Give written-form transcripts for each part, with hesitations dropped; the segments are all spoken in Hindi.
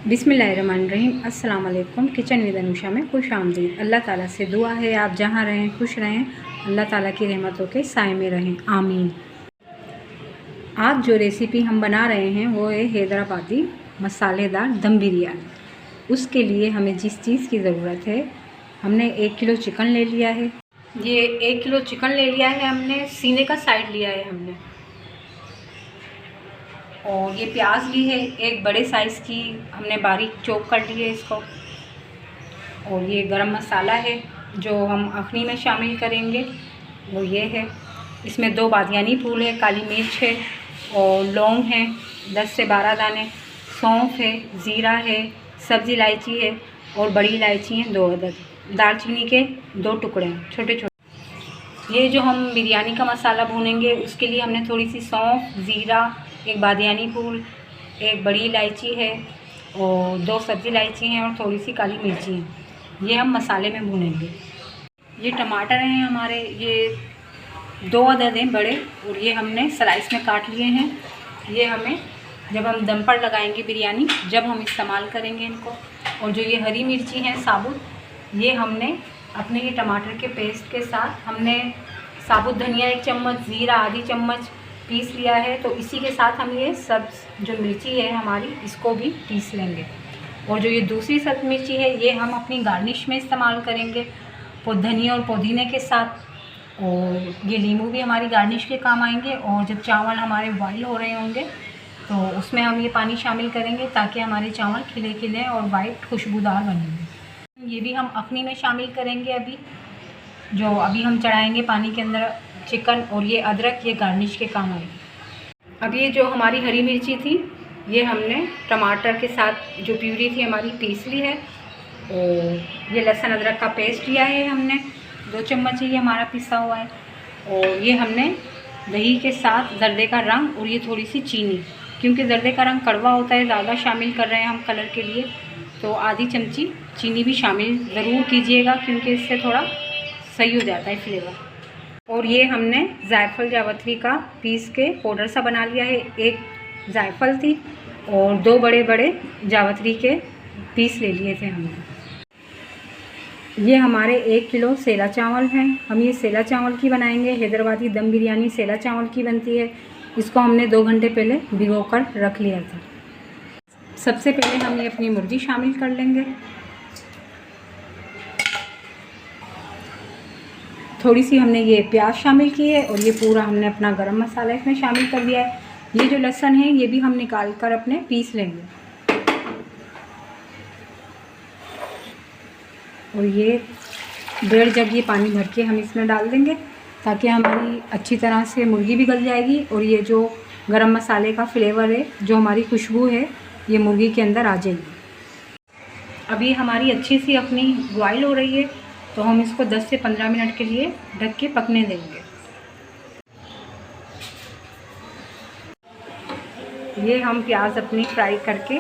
बिस्मिल्लाहिर्रहमानिर्रहीम। अस्सलाम वालेकुम। किचन विद अनुषा में खुश आमदीद। अल्लाह ताला से दुआ है आप जहाँ रहें खुश रहें, अल्लाह ताला की रहमतों के साए में रहें, आमीन। आज जो रेसिपी हम बना रहे हैं वो है हैदराबादी मसालेदार दम बिरयानी। उसके लिए हमें जिस चीज़ की ज़रूरत है, हमने 1 किलो चिकन ले लिया है। ये 1 किलो चिकन ले लिया है हमने, सीने का साइड लिया है हमने। और ये प्याज ली है एक बड़े साइज़ की, हमने बारीक चॉप कर ली है इसको। और ये गरम मसाला है जो हम अखनी में शामिल करेंगे, वो ये है। इसमें 2 बादियानी फूल है, काली मिर्च है और लौंग है 10 से 12 दाने, सौंफ है, ज़ीरा है, सब्ज़ी इलायची है और बड़ी इलायची है 2 अदद, दालचीनी के 2 टुकड़े हैं छोटे छोटे। ये जो हम बिरयानी का मसाला भूनेंगे उसके लिए हमने थोड़ी सी सौंफ, ज़ीरा, एक बादियानी फूल, एक बड़ी इलायची है और 2 सब्ज़ी इलायची हैं और थोड़ी सी काली मिर्ची है। ये हम मसाले में भूनेंगे। ये टमाटर हैं हमारे, ये 2 अदद हैं बड़े और ये हमने स्लाइस में काट लिए हैं। ये हमें जब हम दम पर लगाएंगे बिरयानी, जब हम इस्तेमाल करेंगे इनको। और जो ये हरी मिर्ची हैं साबुत, ये हमने अपने ये टमाटर के पेस्ट के साथ हमने साबुत धनिया 1 चम्मच, ज़ीरा आधी चम्मच पीस लिया है। तो इसी के साथ हम ये सब जो मिर्ची है हमारी, इसको भी पीस लेंगे। और जो ये दूसरी सब मिर्ची है ये हम अपनी गार्निश में इस्तेमाल करेंगे, धनिया और पुदीने के साथ। और ये नींबू भी हमारी गार्निश के काम आएंगे। और जब चावल हमारे बॉईल हो रहे होंगे तो उसमें हम ये पानी शामिल करेंगे ताकि हमारे चावल खिले खिले और वाइट खुशबूदार बनेंगे। ये भी हम अखनी में शामिल करेंगे अभी, जो अभी हम चढ़ाएंगे पानी के अंदर चिकन। और ये अदरक ये गार्निश के काम आएगी। अब ये जो हमारी हरी मिर्ची थी ये हमने टमाटर के साथ जो प्यूरी थी हमारी पीस ली है। और ये लहसुन अदरक का पेस्ट लिया है हमने 2 चम्मच, ये हमारा पिसा हुआ है। और ये हमने दही के साथ जर्दे का रंग और ये थोड़ी सी चीनी, क्योंकि जर्दे का रंग कड़वा होता है, ज़्यादा शामिल कर रहे हैं हम कलर के लिए, तो आधी चमची चीनी भी शामिल ज़रूर कीजिएगा क्योंकि इससे थोड़ा सही हो जाता है फ्लेवर। और ये हमने जायफल जावित्री का पीस के पाउडर सा बना लिया है। एक जायफल थी और 2 बड़े बड़े जावित्री के पीस ले लिए थे हमने। ये हमारे 1 किलो सेला चावल हैं। हम ये सेला चावल की बनाएंगे। हैदराबादी दम बिरयानी सेला चावल की बनती है। इसको हमने 2 घंटे पहले भिगोकर रख लिया था। सबसे पहले हम ये अपनी मुर्गी शामिल कर लेंगे। थोड़ी सी हमने ये प्याज शामिल की है और ये पूरा हमने अपना गरम मसाला इसमें शामिल कर दिया है। ये जो लहसुन है ये भी हम निकाल कर अपने पीस लेंगे। और ये 1.5 जग ये पानी भर के हम इसमें डाल देंगे ताकि हमारी अच्छी तरह से मुर्गी भी गल जाएगी। और ये जो गरम मसाले का फ्लेवर है, जो हमारी खुशबू है, ये मुर्गी के अंदर आ जाएगी। अभी हमारी अच्छी सी अपनी बॉईल हो रही है तो हम इसको 10 से 15 मिनट के लिए ढक के पकने देंगे। ये हम प्याज अपनी फ्राई करके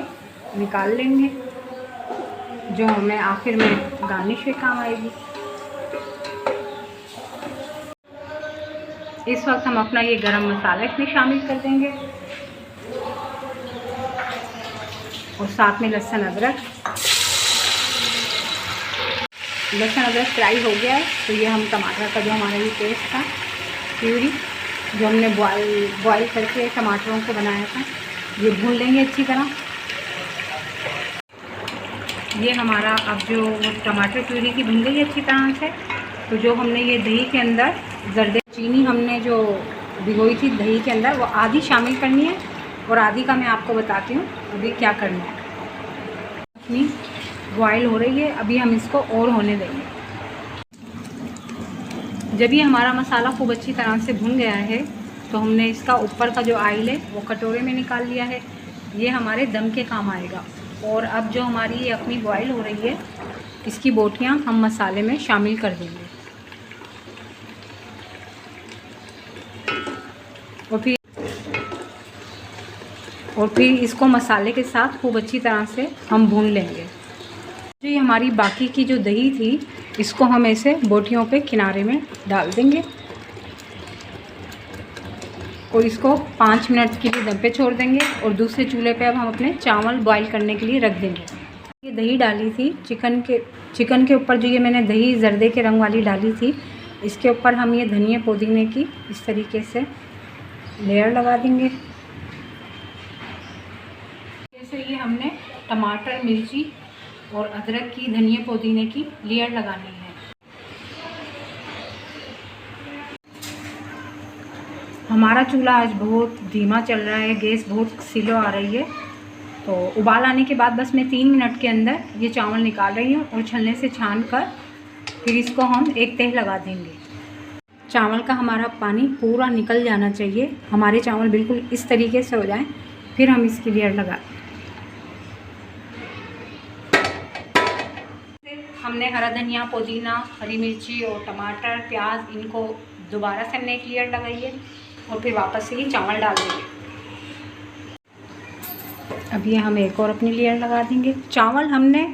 निकाल लेंगे, जो हमें आखिर में गार्निश के काम आएगी। इस वक्त हम अपना ये गरम मसाला इसमें शामिल कर देंगे और साथ में लहसुन अदरक फ्राई हो गया है। तो ये हम टमाटर का जो हमारा ये पेस्ट था, प्यूरी जो हमने बॉईल करके टमाटरों को बनाया था, ये भून लेंगे अच्छी तरह। ये हमारा अब जो टमाटर प्यूरी की भून गई है अच्छी तरह से। तो जो हमने ये दही के अंदर जर्दे चीनी हमने जो भिगोई थी दही के अंदर, वो आधी शामिल करनी है और आधी का मैं आपको बताती हूँ अभी क्या करना है। अपनी बॉईल हो रही है, अभी हम इसको और होने देंगे। जब ये हमारा मसाला खूब अच्छी तरह से भुन गया है तो हमने इसका ऊपर का जो आयल है वो कटोरे में निकाल लिया है। ये हमारे दम के काम आएगा। और अब जो हमारी ये अपनी बॉईल हो रही है, इसकी बोटियां हम मसाले में शामिल कर देंगे। और फिर इसको मसाले के साथ खूब अच्छी तरह से हम भून लेंगे। जो ये हमारी बाकी की जो दही थी, इसको हम ऐसे बोटियों पे किनारे में डाल देंगे। और इसको 5 मिनट के लिए दम पे छोड़ देंगे। और दूसरे चूल्हे पे अब हम अपने चावल बॉईल करने के लिए रख देंगे। ये दही डाली थी चिकन के ऊपर, जो ये मैंने दही जर्दे के रंग वाली डाली थी, इसके ऊपर हम ये धनिया पुदीने की इस तरीके से लेयर लगा देंगे। जैसे ये हमने टमाटर, मिर्ची और अदरक की, धनिया पुदीने की लेयर लगानी है। हमारा चूल्हा आज बहुत धीमा चल रहा है, गैस बहुत स्लो आ रही है। तो उबाल आने के बाद बस मैं 3 मिनट के अंदर ये चावल निकाल रही हूँ और छलने से छान कर फिर इसको हम एक तह लगा देंगे। चावल का हमारा पानी पूरा निकल जाना चाहिए, हमारे चावल बिल्कुल इस तरीके से हो जाएं, फिर हम इसकी लेयर लगा। हमने हरा धनिया, पुदीना, हरी मिर्ची और टमाटर, प्याज, इनको दोबारा से हमने एक लेयर लगाई है और फिर वापस से ये चावल डाल देंगे। अब ये हम एक और अपनी लेयर लगा देंगे। चावल हमने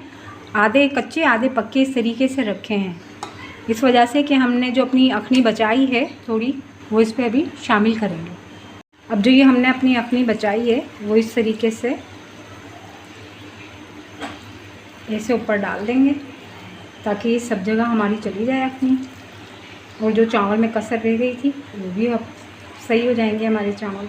आधे कच्चे आधे पक्के इस तरीके से रखे हैं, इस वजह से कि हमने जो अपनी अखनी बचाई है थोड़ी, वो इस पर अभी शामिल करेंगे। अब जो ये हमने अपनी अखनी बचाई है वो इस तरीके से ऐसे ऊपर डाल देंगे ताकि सब जगह हमारी चली जाए अखनी। और जो चावल में कसर रह गई थी वो भी अब सही हो जाएंगे हमारे चावल।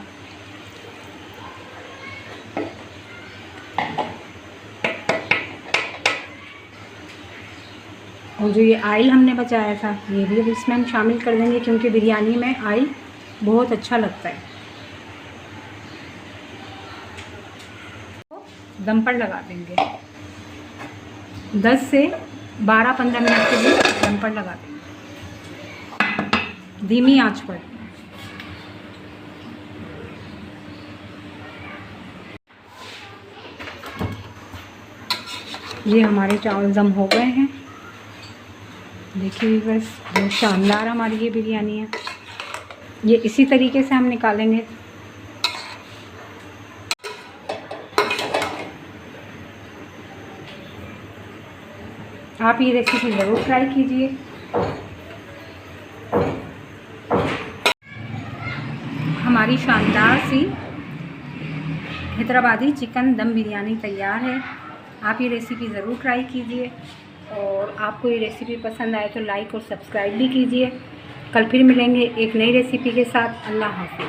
और जो ये आयल हमने बचाया था ये भी अब इसमें हम शामिल कर देंगे, क्योंकि बिरयानी में आयल बहुत अच्छा लगता है। दम पर लगा देंगे, 10 से 12-15 मिनट के लिए दम पर लगा देंगे धीमी आंच पर। ये हमारे चावल दम हो गए हैं, देखिए बस बहुत शानदार हमारी ये बिरयानी है। ये इसी तरीके से हम निकालेंगे। आप ये रेसिपी ज़रूर ट्राई कीजिए। हमारी शानदार सी हैदराबादी चिकन दम बिरयानी तैयार है। आप ये रेसिपी ज़रूर ट्राई कीजिए और आपको ये रेसिपी पसंद आए तो लाइक और सब्सक्राइब भी कीजिए। कल फिर मिलेंगे एक नई रेसिपी के साथ। अल्लाह हाफ़िज़।